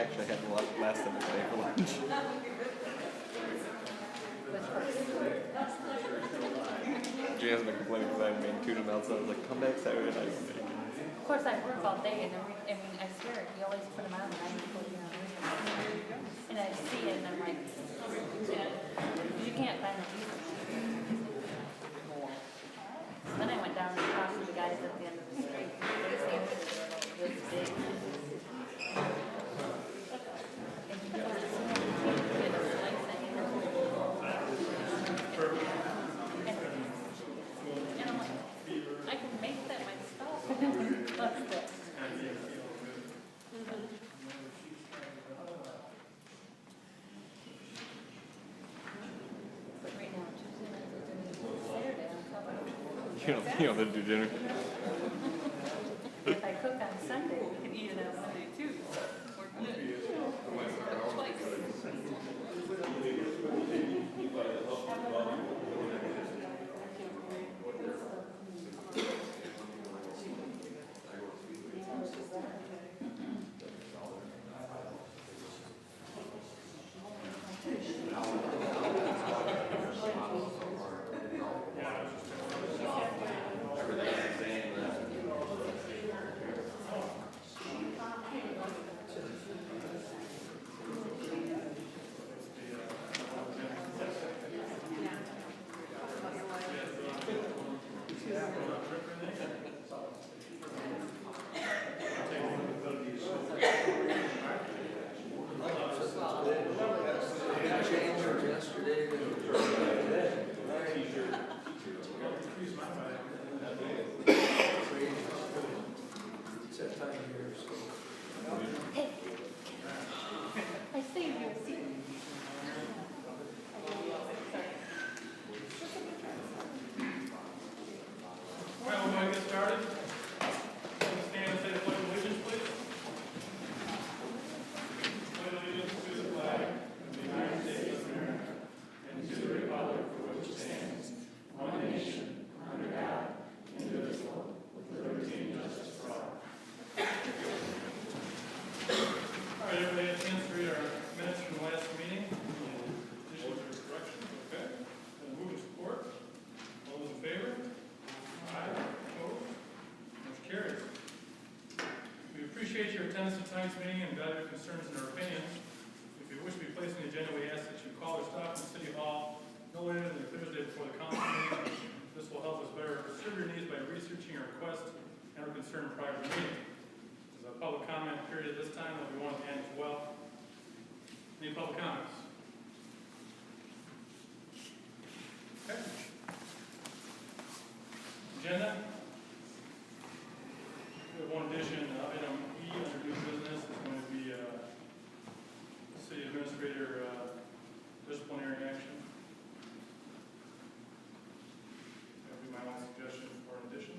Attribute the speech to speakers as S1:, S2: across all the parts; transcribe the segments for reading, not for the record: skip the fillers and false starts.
S1: actually had last time today for lunch. Jana's been complaining because I haven't made tuna melts. I was like, come back Saturday night.
S2: Of course, I work all day, and I swear, he always put them on, and I just put them on. And I see it, and I'm like, you can't find it either. Then I went down and talked to the guys at the end of the street. They seemed really big. And he told us, get a slice of it. And I'm like, I can make that myself. What's this? But right now, Tuesday night, Saturday, I'm covered.
S1: You know, do dinner.
S2: If I cook on Sunday, we can eat it on Monday too. We're good. Twice. Hey, I saved you a seat.
S3: All right, we're going to get started. Stand and say the pledge of allegiance, please. Pledge allegiance to the flag of the United States of America and to the republic for which it stands, one nation, under God, indivisible, with liberty and justice for all. All right, everybody had a chance to read our minutes from the last meeting. Additions or corrections? Okay. Then move to support. All those in favor? Aye. Opposed? Motion carries. We appreciate your attendance at tonight's meeting and value your concerns and our opinions. If you wish to be placed on the agenda, we ask that you call or stop in City Hall no later than the Thursday before the council meeting. This will help us better serve your needs by researching your request and our concern prior to the meeting. There's a public comment period at this time that we want to end as well. Any public comments? Okay. Agenda. We have one addition, item E under new business is going to be city administrator disciplinary action. That would be my only suggestion for an addition.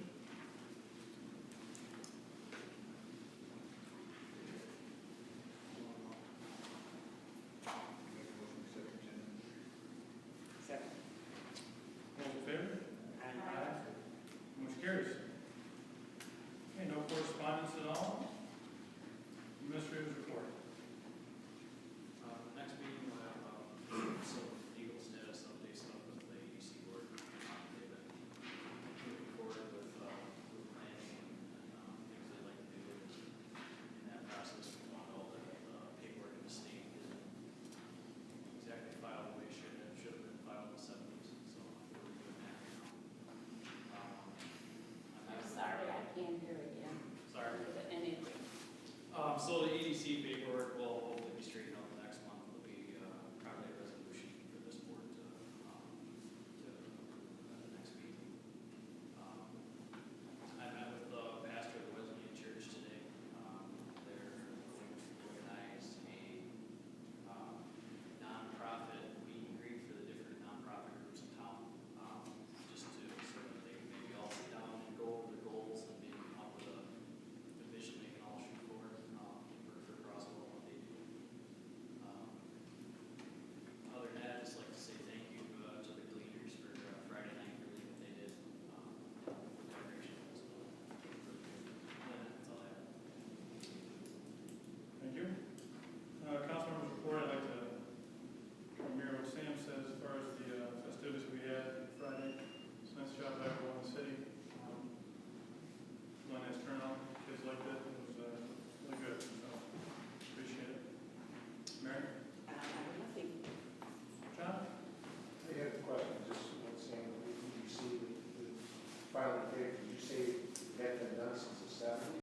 S4: finally paid, did you say it had been done since the 70s?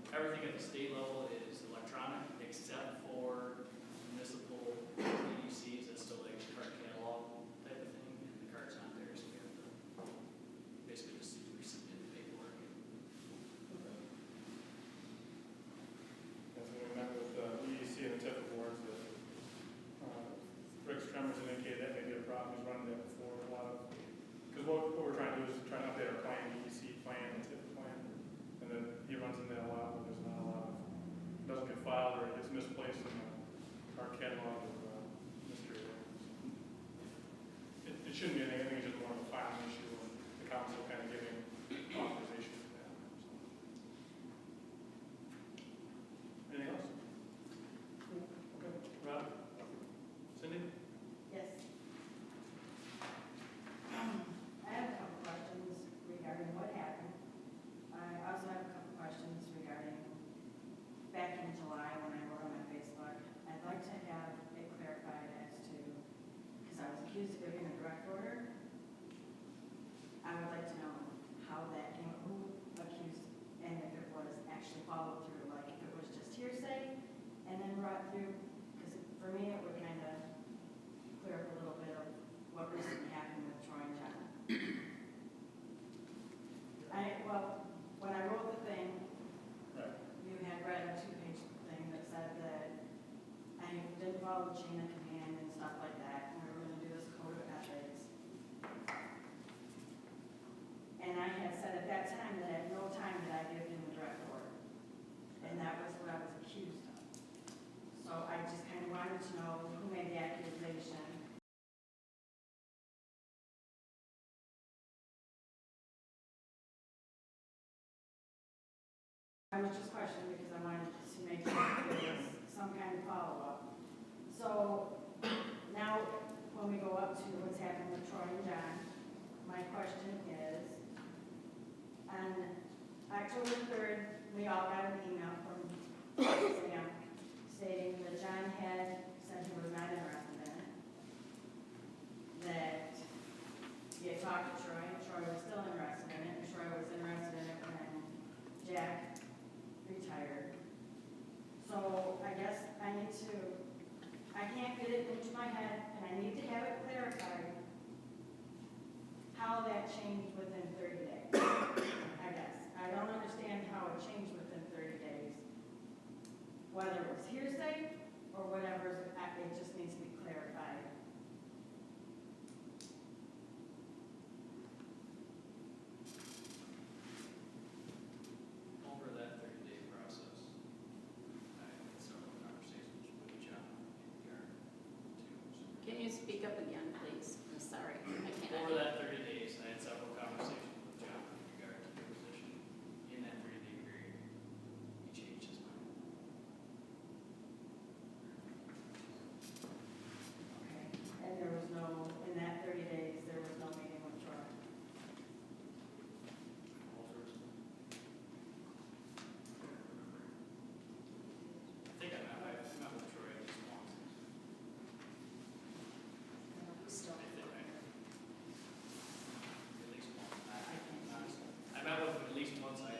S5: Everything at the state level is electronic except for municipal EDCs. That's still like card catalog type of thing, and the card's not there, so we have to basically just resubmit the paperwork.
S3: That's when we met with EDC and the TIF boards, that Rick Tremors indicated that may be a problem. He's running that before a lot of, because what we're trying to do is try to update our plan, EDC plan and TIF plan, and then he runs into that a lot when there's not a lot of, doesn't get filed or it gets misplaced in our catalog of mystery there. So it shouldn't be anything. I think it's just more of a filing issue and the council kind of giving authorization for that. So. Anything else? Okay. Rob? Cindy?
S6: Yes. I have a couple questions regarding what happened. I also have a couple questions regarding back in July when I wrote on my Facebook. I'd like to have it clarified as to, because I was accused of giving a direct order. I would like to know how that came, who accused, and if it was actually followed through, like if it was just hearsay and then brought through, because for me it would kind of clear up a little bit of what recently happened with Troy and John. Well, when I wrote the thing,
S3: Right.
S6: you had read a 2-page thing that said that I didn't follow the chain of command and stuff like that, and we were gonna do this code of ethics. And I had said at that time that at no time did I give him a direct order. And that was what I was accused of. So I just kind of wanted to know who made the accusation. I was just questioning because I wanted to make sure there was some kind of follow-up. So now, when we go up to what's happened with Troy and John, my question is, on October 3rd, we all got an email from Sam stating that John had said he was not interested in it, that he had talked to Troy, and Troy was still interested in it, and Troy was interested in it when Jack retired. So I guess I can't get it into my head, and I need to have it clarified how that changed within 30 days, I guess. I don't understand how it changed within 30 days. Whether it was hearsay or whatever, it just needs to be clarified.
S5: Over that 30-day process, I had several conversations with John in regard to.
S7: Can you speak up again, please? I'm sorry, I cannot
S5: Over
S7: hear.
S5: that 30 days, I had several conversations with John in regard to the position. In that 30-day period, he changed his mind.
S6: Okay. And there was no, in that 30 days, there was no meeting with Troy.
S5: I think I met with Troy at least once.
S6: Still.
S5: I think at least once. Honestly, I met with him at least once. I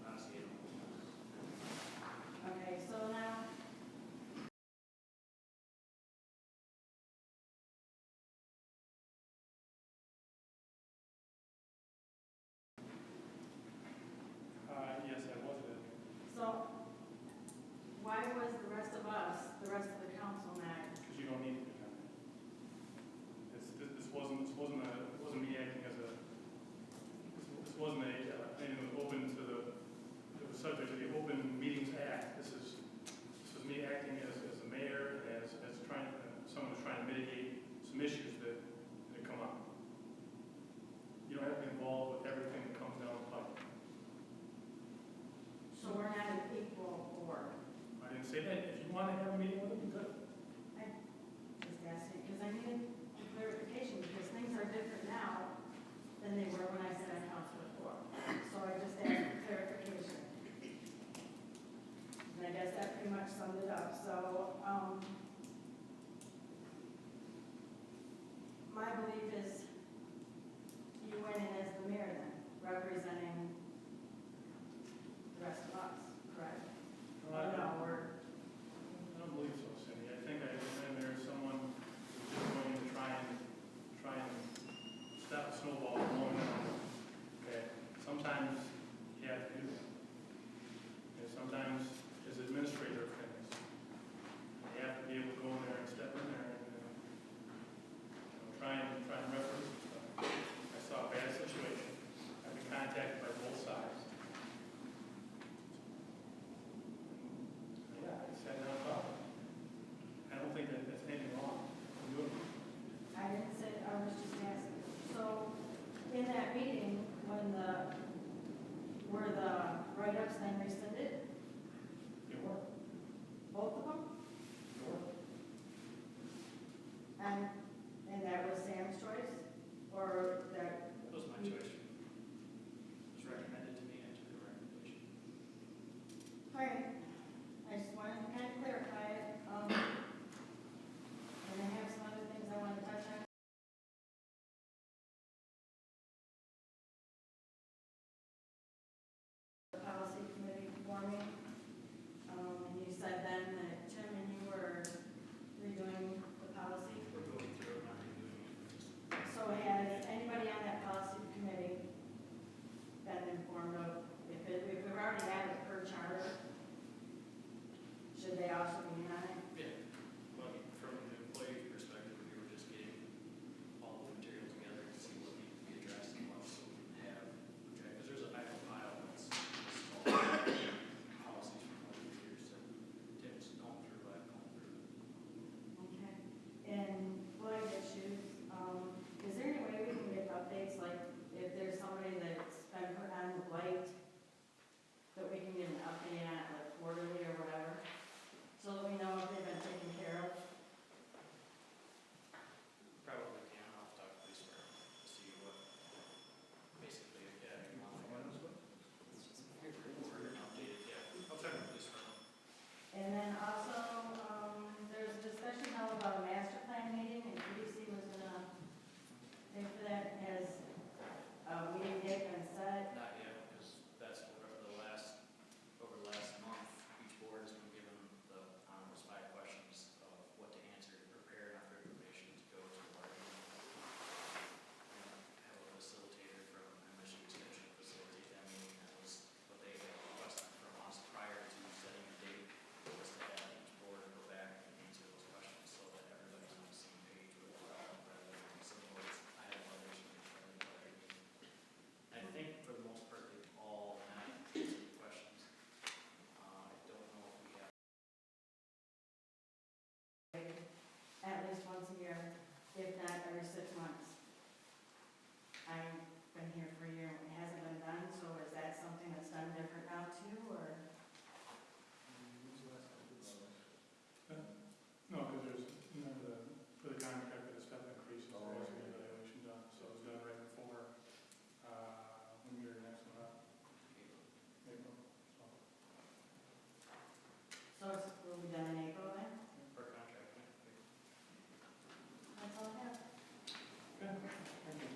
S5: honestly don't know.
S6: Okay, so now,
S3: Yes, I was it.
S6: so why was the rest of us, the rest of the council not?
S3: Because you don't need to become it. This wasn't me acting as a, this wasn't anything that was open to the, it was subject to the Open Meetings Act. This was me acting as a mayor, and as trying, someone who's trying to mitigate some issues that come up. You don't have to be involved with everything that comes down the pipe.
S6: So we're not an equal board.
S3: I didn't say that. If you want to have a meeting with them, you could.
S6: I just asking, because I needed clarification, because things are different now than they were when I sat on council before. So I just asked for clarification. And I guess that pretty much summed it up. So, my belief is you went in as the mayor then, representing the rest of us, correct?
S3: Well,
S6: Or no, we're,
S3: I don't believe so, Cindy. I think there's someone who's just going to try and stop a snowball from blowing up. Okay, sometimes you have to do that. And sometimes as administrator of things, you have to be able to go in there and step in there and try and reference some stuff. I saw a bad situation. I've been contacted by both sides. Yeah, I sat down and thought. I don't think that there's anything wrong with doing it.
S6: I didn't say, I was just asking. So, in that meeting, were the write-ups then rescinded,
S3: It worked.
S6: both of them?
S3: It worked.
S6: And that was Sam's choice? Or that,
S5: That was my choice. It was recommended to me, I took the recommendation.
S6: all right, I just wanted to kind of clarify it. And I have some other things I want to touch on. The policy committee forming, and you said then that Tim and you were redoing the policy.
S5: We're going through it, not redoing it.
S6: So has anybody on that policy committee been informed of, if we've already had it per charter, should they also be on it?
S5: Yeah, well, from the employee perspective, we were just getting all the material together to see what needs to be addressed and what so we can have, because there's a file that's all policies from over the years that Tim's gone through, I've gone through.
S6: Okay. And blight issues, is there any way we can get updates, like if there's somebody that's been put on the blight, that we can get an update on it, like quarterly or whatever, so that we know if they've been taken care of?
S5: Probably can, I'll talk to police department to see what, basically, yeah, if you want to go. We're updated, yeah, I'll check with police department.
S6: And then also, there's a discussion held about a master plan meeting, and PDC was gonna pay for that. Has a meeting date been set?
S5: Not yet, because that's over the last month, each board has been given the 5 questions of what to answer to prepare enough information to go to our have a facilitator from Michigan Extension facilitate that meeting. That was what they had requested from us prior to setting a date, was to have each board go back and answer those questions so that everybody's on the same page with it, rather than some boards. I had one issue with every meeting. I think for the most part, they've all had answered the questions. I don't know if we have.
S6: At least once a year, if not every 6 months. I've been here for a year, and it hasn't been done, so is that something that's done different now too, or?
S3: No, because there's, for the contract, the step increase, there has to be an evaluation done, so it was done right before, when we were next one up, April, so.
S6: So it will be done in April then?
S5: Per contract,
S6: That's all I have.
S3: Okay, thank you.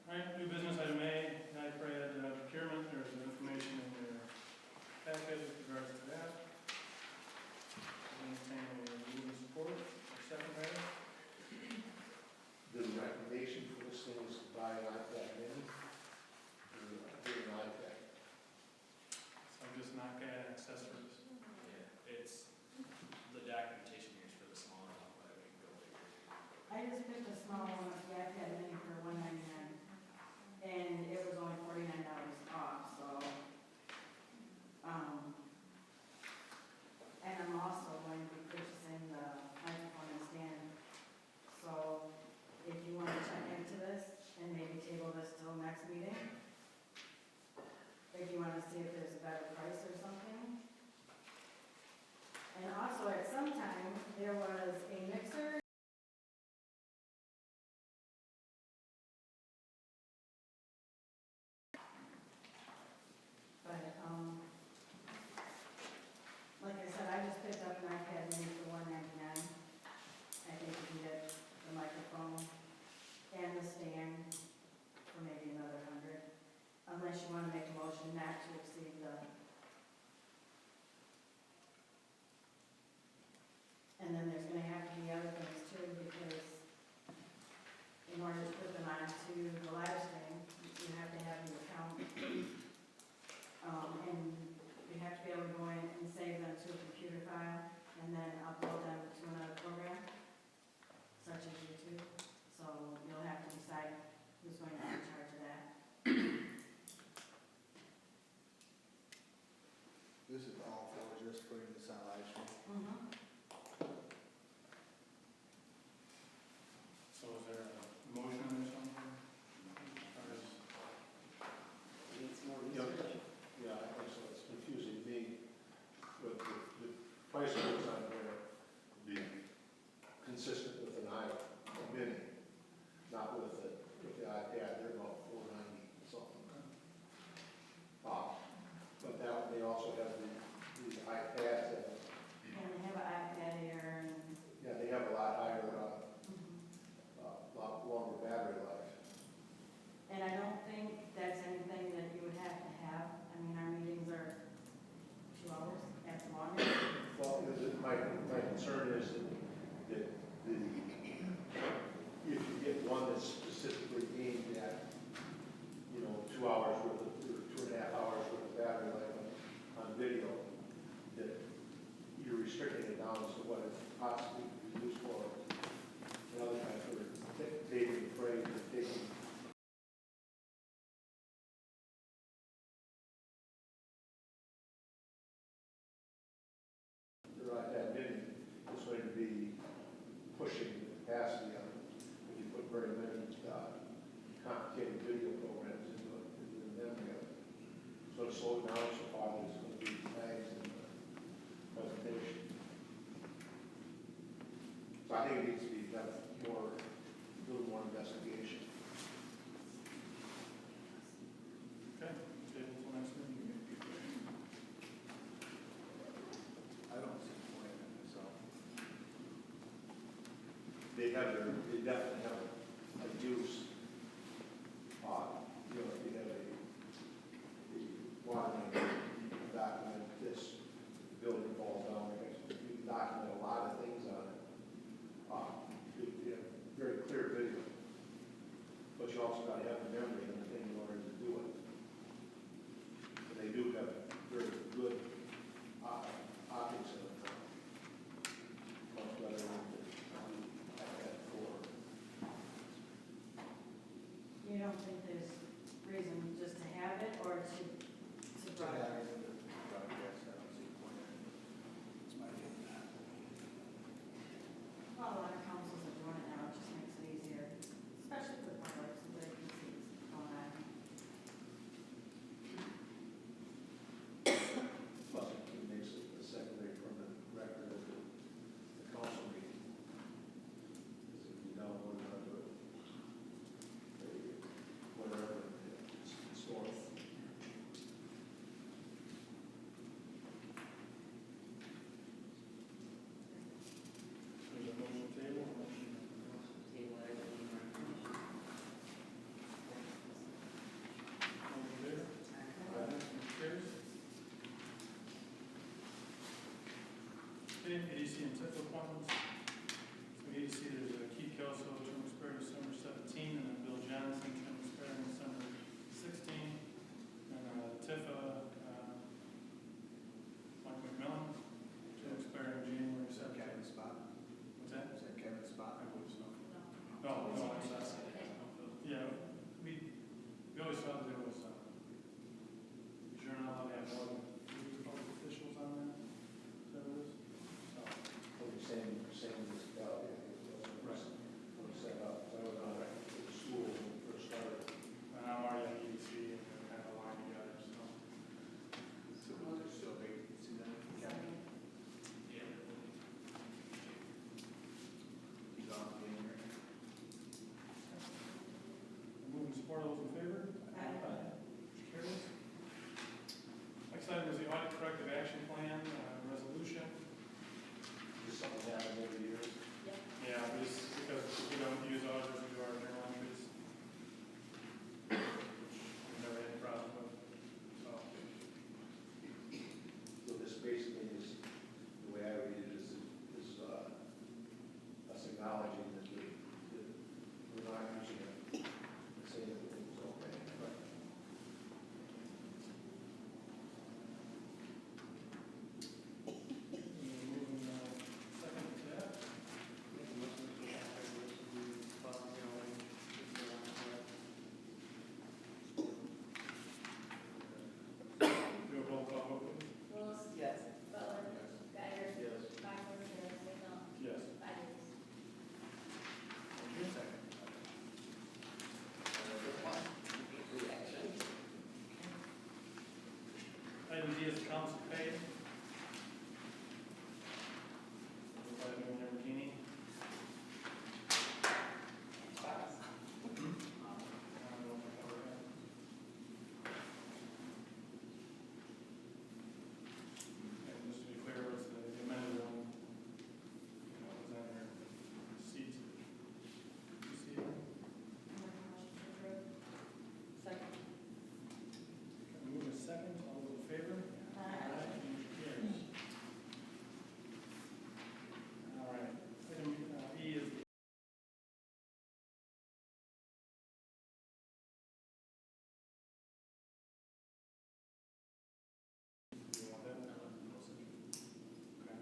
S3: All right, new business item A, NIPRED procurement, there's information
S4: slow down so far, there's going to be tags in the presentation. So I think it needs to be done more, a little more investigation.
S3: Okay, table till next meeting.
S4: I don't see the point in it myself. They definitely have a use. You know, you have the water main document, this building falls down, I guess, you can document a lot of things on it. You have very clear video. But you also got to have the memory and the thing in order to do it. And they do have very good optics in it now. Much better than I had before.
S6: You don't think there's reason just to have it or to broaden it? Well, a lot of councils are doing it now, it just makes it easier, especially for the public, so they can see what's going on.
S4: Plus, it makes it a secondary permanent record of the council meeting. Because if you download it onto it, whatever, it's stored.
S3: There's a motion table, motion. All in favor? Motion carries. Okay, ADC and TIF appointments. So ADC, there's Keith Kelso, term expiring December 17, and then Bill Johnson, term expiring December 16. And TIFA, Mike McMillan, term expiring January 17.
S4: Kevin Spot.
S3: What's that?
S4: Is that Kevin Spot?
S3: I believe so. No, it's not. Yeah, we always thought that it was, you're not allowed to have more than 3 public officials on there. Is that what it is? So,
S4: Same as,
S3: Right.
S4: when we set up, so I was on the school when we first started.
S3: and I'm already at EDC and they're kind of aligned together, so.
S4: So big, see that?
S5: Yeah.
S4: He's on the game here.
S3: Move and support, all those in favor?
S6: Aye.
S3: Motion carries. Next item is the audit corrective action plan, resolution.
S4: Is something happen every year?
S3: Yeah, just because we don't use auditors, we do our journal entries. Which we've never had any problem with, so.
S4: So this basically is, the way I read it is us acknowledging that we're not using it, and saying that everything's okay.
S3: Moving, second to that. Do a roll call vote, please.
S2: Willis.
S7: Yes.
S2: Butler. Geiger.
S4: Yes.
S2: Michael. McDonald.
S3: Yes.
S2: 5 yeas.
S3: Item D is accounts paid. Everybody doing their Lamborghini? And just to be clear, what's the amended one? What was that there? Seats. You see it?
S2: Second.
S3: Move a second, all those in favor?
S6: Aye.
S3: Motion carries. All right, item E is you want that? Okay.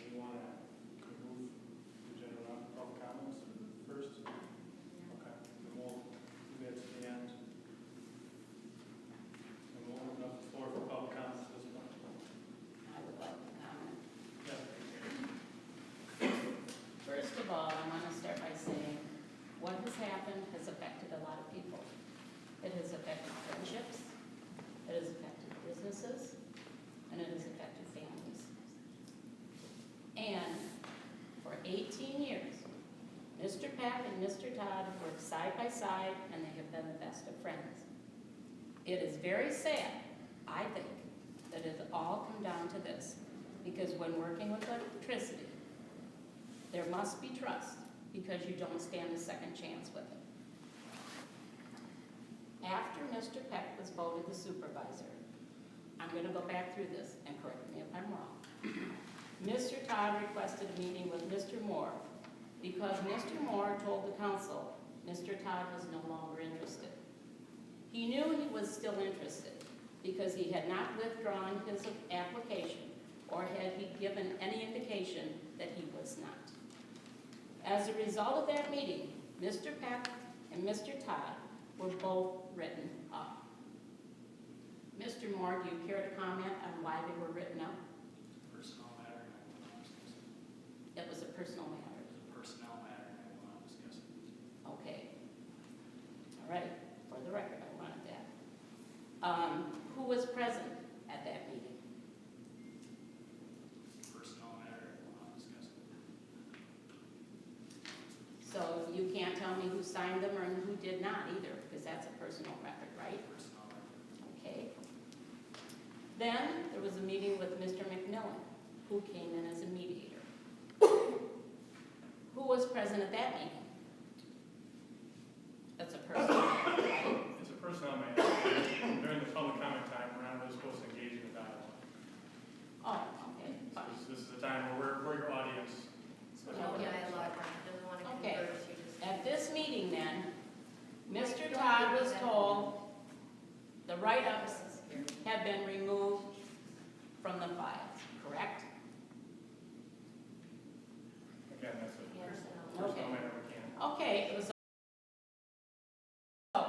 S3: You want to move the general public comments first? Okay, then we'll do that to the end. And we'll open up the floor for public comments at this point.
S7: I would like to comment.
S3: Yeah.
S7: First of all, I want to start by saying, what has happened has affected a lot of people. It has affected friendships, it has affected businesses, and it has affected families. And for 18 years, Mr. Peck and Mr. Todd worked side by side, and they have been the best of friends. It is very sad, I think, that it all come down to this, because when working with electricity, there must be trust, because you don't stand a second chance with it. After Mr. Peck was voted the supervisor, I'm going to go back through this and correct me if I'm wrong. Mr. Todd requested a meeting with Mr. Moore because Mr. Moore told the council Mr. Todd was no longer interested. He knew he was still interested because he had not withdrawn his application or had he given any indication that he was not. As a result of that meeting, Mr. Peck and Mr. Todd were both written up. Mr. Moore, do you care to comment on why they were written up?
S5: Personnel matter, and I will not discuss it.
S7: It was a personal matter.
S5: It was a personnel matter, and I will not discuss it.
S7: Okay. All right, for the record, I wanted that. Who was present at that meeting?
S5: Personnel matter, I will not discuss it.
S7: So you can't tell me who signed them or who did not either, because that's a personal record, right?
S5: Personnel matter.
S7: Okay. Then there was a meeting with Mr. McMillan, who came in as a mediator. Who was present at that meeting? That's a personal record, right?
S3: It's a personnel matter. During the public comment time, we're not really supposed to engage in the dialogue.
S7: Oh, okay, fine.
S3: This is the time where we're your audience.
S7: Okay. At this meeting then, Mr. Todd was told the write-ups have been removed from the files, correct?
S3: Again, that's a
S7: Okay.
S3: personnel matter we can.
S7: Okay, it was. So,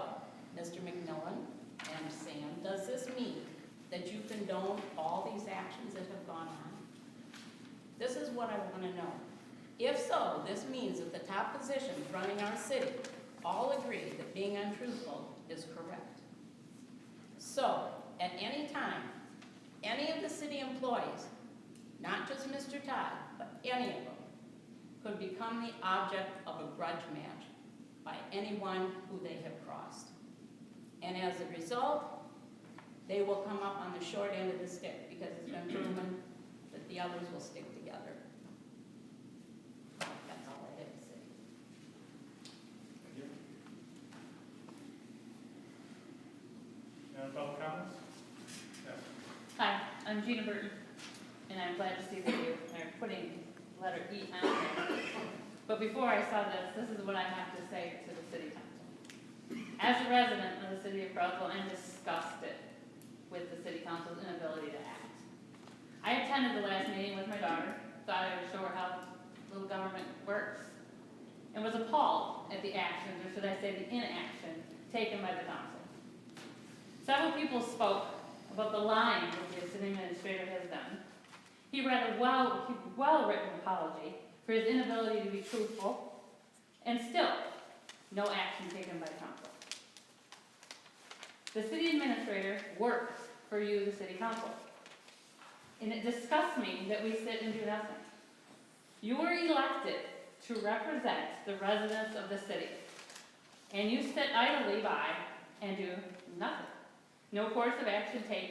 S7: Mr. McMillan and Sam, does this mean that you condone all these actions that have gone on? This is what I want to know. If so, this means that the top positions running our city all agree that being untruthful is correct. So, at any time, any of the city employees, not just Mr. Todd, but any of them, could become the object of a grudge match by anyone who they have crossed. And as a result, they will come up on the short end of the stick because it's been proven that the others will stick together. That's all I have to say.
S3: Thank you. Any other public comments? Yes.
S2: Hi, I'm Gina Burton, and I'm glad to see that you are putting letter E on there. But before I saw this is what I have to say to the city council. As a resident of the city of Crowdville, I'm disgusted with the city council's inability to act. I attended the last meeting with my daughter, thought I would show her how little government works, and was appalled at the actions, or should I say the inaction, taken by the council. Several people spoke about the lying that the city administrator has done. He read a well-written apology for his inability to be truthful, and still, no action taken by council. The city administrator works for you, the city council. And it disgusts me that we sit and do nothing. You were elected to represent the residents of the city, and you sit idly by and do nothing. No course of action taken.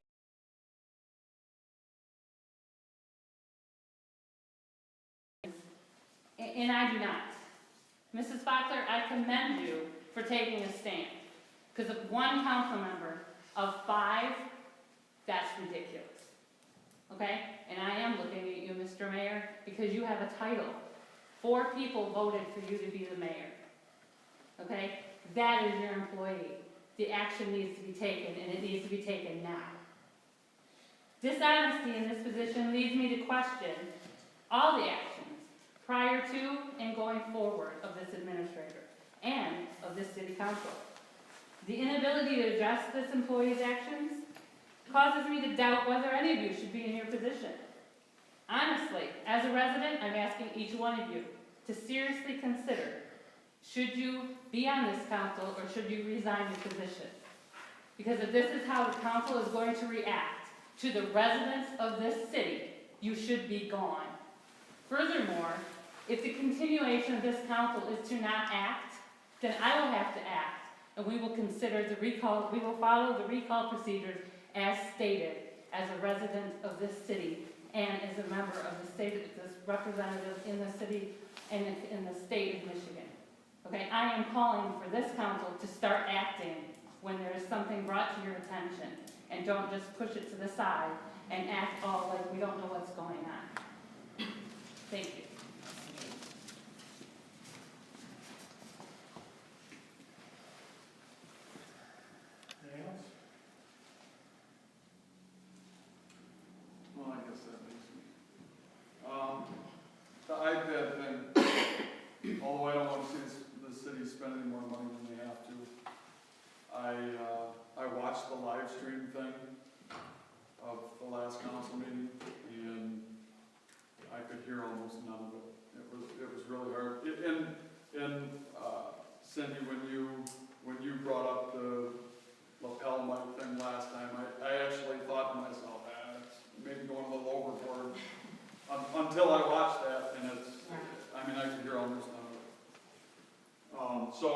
S2: And I do not. Mrs. Foxler, I commend you for taking a stand. Because of one council member of 5, that's ridiculous. Okay? And I am looking at you, Mr. Mayor, because you have a title. 4 people voted for you to be the mayor. Okay? That is your employee. The action needs to be taken, and it needs to be taken now. Dishonesty in this position leads me to question all the actions prior to and going forward of this administrator and of this city council. The inability to address this employee's actions causes me to doubt whether any of you should be in your position. Honestly, as a resident, I'm asking each one of you to seriously consider, should you be on this council or should you resign your position? Because if this is how the council is going to react to the residents of this city, you should be gone. Furthermore, if the continuation of this council is to not act, then I will have to act, and we will consider the recall, we will follow the recall procedures as stated, as a resident of this city, and as a member of the state, this representative in the city and in the state of Michigan. Okay, I am calling for this council to start acting when there is something brought to your attention, and don't just push it to the side and act all like we don't know what's going on. Thank you.
S3: Anything else?
S8: Well, I guess that makes me. The iPad thing, although I don't want to see the city spending more money than they have to, I watched the live stream thing of the last council meeting, and I could hear almost none of it. It was really hard. And Cindy, when you brought up the lapel mic thing last time, I actually thought to myself, it's maybe going a little overboard. Until I watched that, and I could hear almost none of it. So,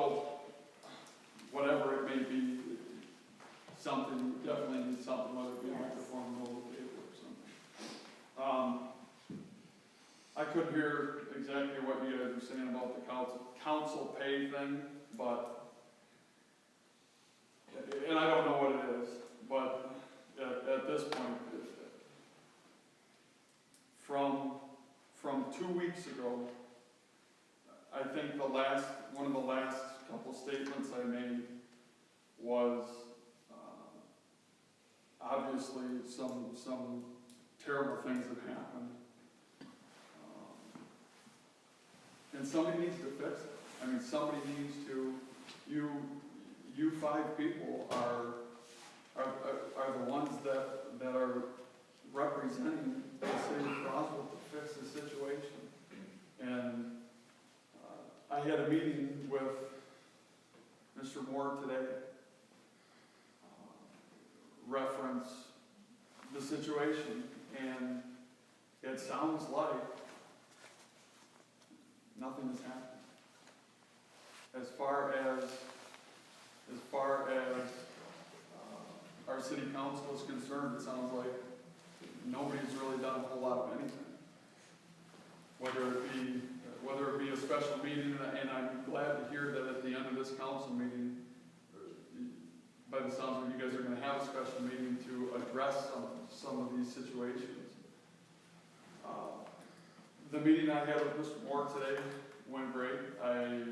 S8: whatever it may be, something, definitely needs something, whether it be a microphone, roll of paper or something. I couldn't hear exactly what you guys were saying about the council pay thing, but, and I don't know what it is, but at this point, from 2 weeks ago, I think one of the last couple statements I made was, obviously some terrible things have happened. And somebody needs to fix it. I mean, somebody needs to, you 5 people are the ones that are representing the city of Croswell to fix the situation. And I had a meeting with Mr. Moore today, reference the situation, and it sounds like nothing has happened. As far as our city council is concerned, it sounds like nobody's really done a whole lot of anything. Whether it be a special meeting, and I'm glad to hear that at the end of this council meeting, by the sounds of it, you guys are going to have a special meeting to address some of these situations. The meeting I had with Mr. Moore today went great. I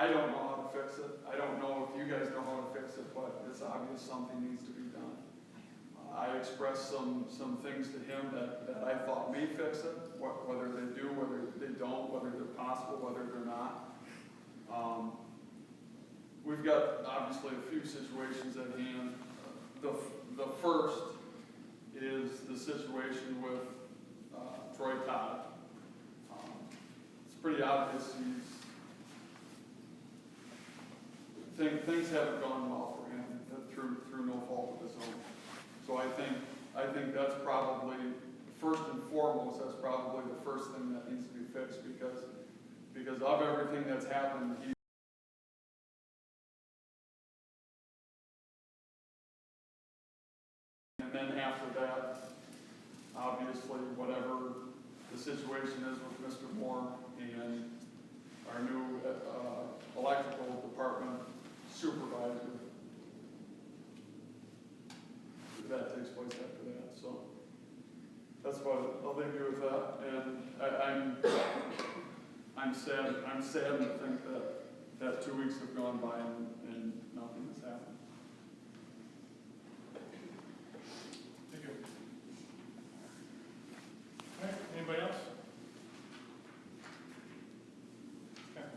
S8: don't know how to fix it. I don't know if you guys know how to fix it, but it's obvious something needs to be done. I expressed some things to him that I thought may fix it, whether they do, whether they don't, whether they're possible, whether they're not. We've got obviously a few situations at hand. The first is the situation with Troy Todd. It's pretty obvious things haven't gone well for him through no fault of his own. So I think that's probably, first and foremost, that's probably the first thing that needs to be fixed, because of everything that's happened, and then after that, obviously, whatever the situation is with Mr. Moore and our new electrical department supervisor, that takes place after that. So that's what I'll leave you with that. And I'm sad to think that 2 weeks have gone by and nothing has happened.
S3: Thank you. All right, anybody else? Okay.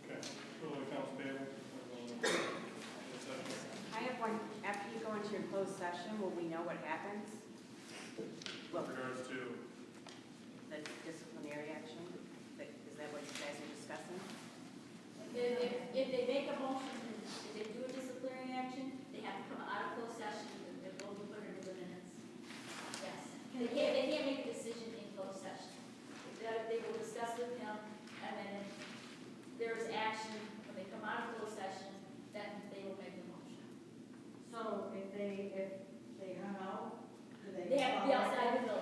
S3: Okay, go to the council table.
S9: I have one, after you go into your closed session, will we know what happens?
S3: With regards to,
S9: The disciplinary action? Is that what
S10: If they make a motion, if they do a disciplinary action, they have to come out of closed session, it will be put into the minutes. Yes, they can't make a decision in closed session. They will discuss with him, and then if there is action, when they come out of closed session, then they will make the motion.
S6: So if they hung out, do they?
S10: They have to be outside the building.